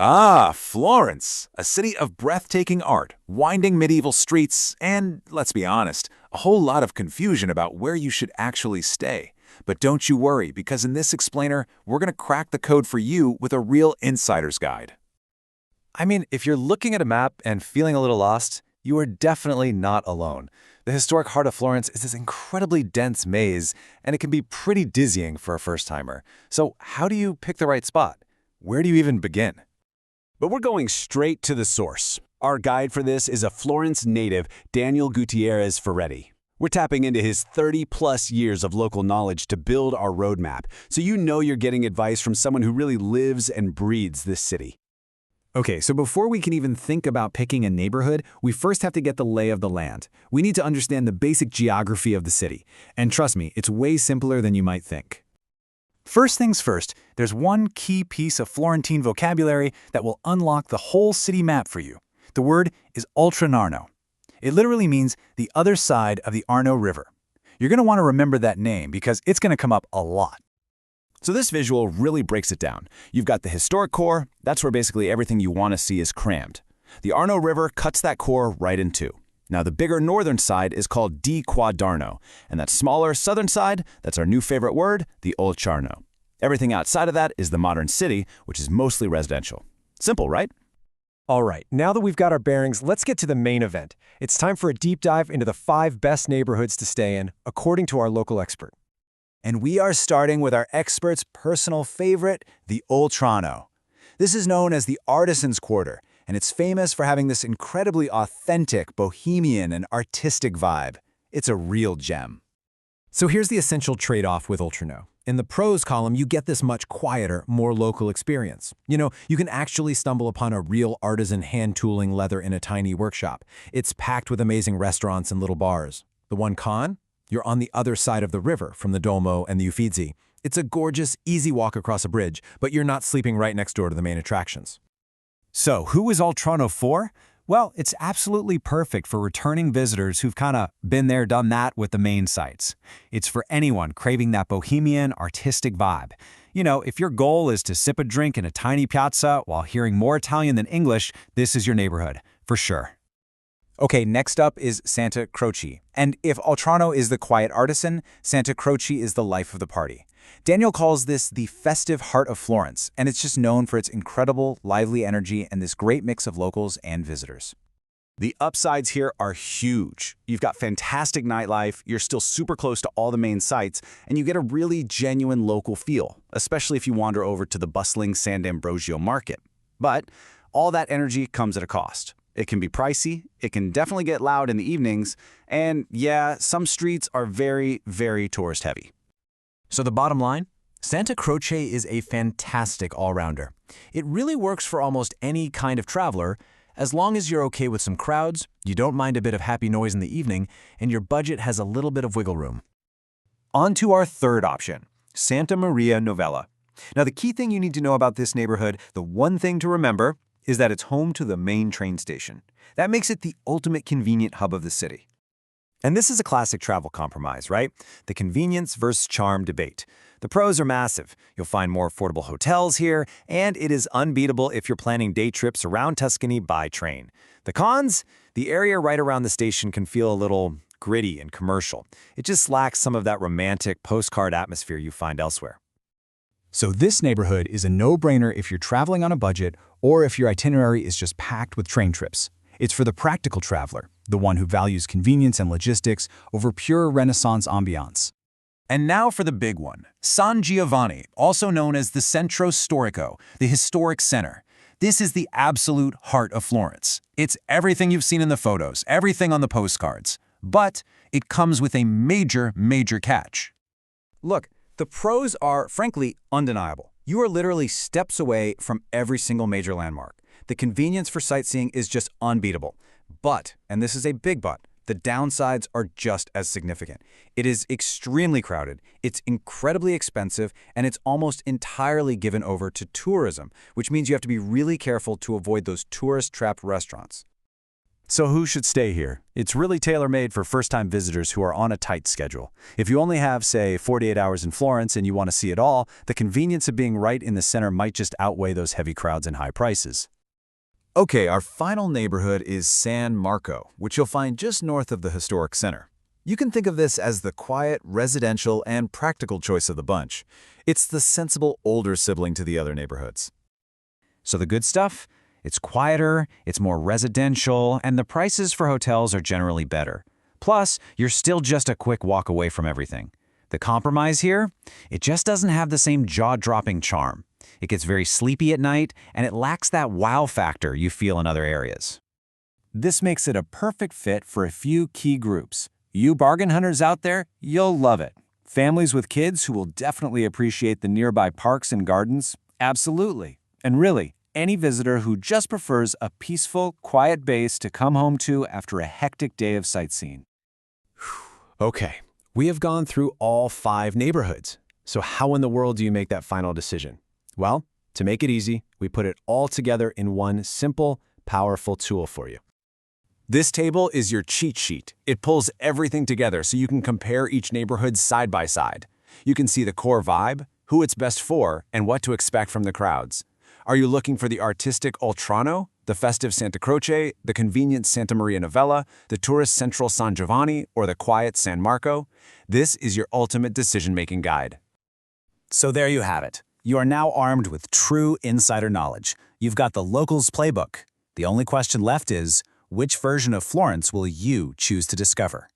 Ah, Florence, a city of breathtaking art, winding medieval streets, and, let's be honest, a whole lot of confusion about where you should actually stay. But don't you worry, because in this explainer, we're going to crack the code for you with a real insider's guide. I mean, if you're looking at a map and feeling a little lost, you are definitely not alone. The historic heart of Florence is this incredibly dense maze, and it can be pretty dizzying for a first-timer. So how do you pick the right spot? Where do you even begin? But we're going straight to the source. Our guide for this is a Florence native, Daniel Gutierrez Ferretti. We're tapping into his 30-plus years of local knowledge to build our roadmap, so you know you're getting advice from someone who really lives and breathes this city. Okay, so before we can even think about picking a neighborhood, we first have to get the lay of the land. We need to understand the basic geography of the city. And trust me, it's way simpler than you might think. First things first, there's one key piece of Florentine vocabulary that will unlock the whole city map for you. The word is Oltrarno. It literally means the other side of the Arno River. You're going to want to remember that name because it's going to come up a lot. So this visual really breaks it down. You've got the historic core, that's where basically everything you want to see is crammed. The Arno River cuts that core right in two. Now the bigger northern side is called di Quadarno, and that smaller southern side, that's our new favorite word, the Oltrarno. Everything outside of that is the modern city, which is mostly residential. Simple, right? All right, now that we've got our bearings, let's get to the main event. It's time for a deep dive into the 5 best neighborhoods to stay in, according to our local expert. And we are starting with our expert's personal favorite, the Oltrarno. This is known as the Artisans' Quarter, and it's famous for having this incredibly authentic, bohemian, and artistic vibe. It's a real gem. So here's the essential trade-off with Oltrarno. In the pros column, you get this much quieter, more local experience. You can actually stumble upon a real artisan hand-tooling leather in a tiny workshop. It's packed with amazing restaurants and little bars. The one con? You're on the other side of the river from the Duomo and the Uffizi. It's a gorgeous, easy walk across a bridge, but you're not sleeping right next door to the main attractions. So, who is Oltrarno for? Well, it's absolutely perfect for returning visitors who've kind of been there, done that with the main sites. It's for anyone craving that bohemian, artistic vibe. If your goal is to sip a drink in a tiny piazza while hearing more Italian than English, this is your neighborhood, for sure. Okay, next up is Santa Croce. And if Oltrarno is the quiet artisan, Santa Croce is the life of the party. Daniel calls this the festive heart of Florence, and it's just known for its incredible, lively energy and this great mix of locals and visitors. The upsides here are huge. You've got fantastic nightlife, you're still super close to all the main sites, and you get a really genuine local feel, especially if you wander over to the bustling San D'Ambrosio market. But all that energy comes at a cost. It can be pricey, it can definitely get loud in the evenings, and yeah, some streets are very, very tourist-heavy. So the bottom line? Santa Croce is a fantastic all-rounder. It really works for almost any kind of traveler, as long as you're okay with some crowds, you don't mind a bit of happy noise in the evening, and your budget has a little bit of wiggle room. On to our third option, Santa Maria Novella. Now the key thing you need to know about this neighborhood, the one thing to remember, is that it's home to the main train station. That makes it the ultimate convenient hub of the city. And this is a classic travel compromise, right? The convenience versus charm debate. The pros are massive. You'll find more affordable hotels here, and it is unbeatable if you're planning day trips around Tuscany by train. The cons? The area right around the station can feel a little gritty and commercial. It just lacks some of that romantic postcard atmosphere you find elsewhere. So this neighborhood is a no-brainer if you're traveling on a budget or if your itinerary is just packed with train trips. It's for the practical traveler, the one who values convenience and logistics over pure Renaissance ambiance. And now for the big one, San Giovanni, also known as the Centro Storico, the historic center. This is the absolute heart of Florence. It's everything you've seen in the photos, everything on the postcards. But it comes with a major, major catch. Look, the pros are, frankly, undeniable. You are literally steps away from every single major landmark. The convenience for sightseeing is just unbeatable. But, and this is a big but, the downsides are just as significant. It is extremely crowded, it's incredibly expensive, and it's almost entirely given over to tourism, which means you have to be really careful to avoid those tourist-trapped restaurants. So who should stay here? It's really tailor-made for first-time visitors who are on a tight schedule. If you only have, say, 48 hours in Florence and you want to see it all, the convenience of being right in the center might just outweigh those heavy crowds and high prices. Okay, our final neighborhood is San Marco, which you'll find just north of the historic center. You can think of this as the quiet, residential, and practical choice of the bunch. It's the sensible older sibling to the other neighborhoods. So the good stuff? It's quieter, it's more residential, and the prices for hotels are generally better. Plus, you're still just a quick walk away from everything. The compromise here? It just doesn't have the same jaw-dropping charm. It gets very sleepy at night, and it lacks that wow factor you feel in other areas. This makes it a perfect fit for a few key groups. You bargain hunters out there, you'll love it. Families with kids who will definitely appreciate the nearby parks and gardens? Absolutely. And really, any visitor who just prefers a peaceful, quiet base to come home to after a hectic day of sightseeing. Okay, we have gone through all 5 neighborhoods. So how in the world do you make that final decision? Well, to make it easy, we put it all together in one simple, powerful tool for you. This table is your cheat sheet. It pulls everything together so you can compare each neighborhood side by side. You can see the core vibe, who it's best for, and what to expect from the crowds. Are you looking for the artistic Oltrarno, the festive Santa Croce, the convenient Santa Maria Novella, the tourist Central San Giovanni, or the quiet San Marco? This is your ultimate decision-making guide. So there you have it. You are now armed with true insider knowledge. You've got the locals playbook. The only question left is, which version of Florence will you choose to discover?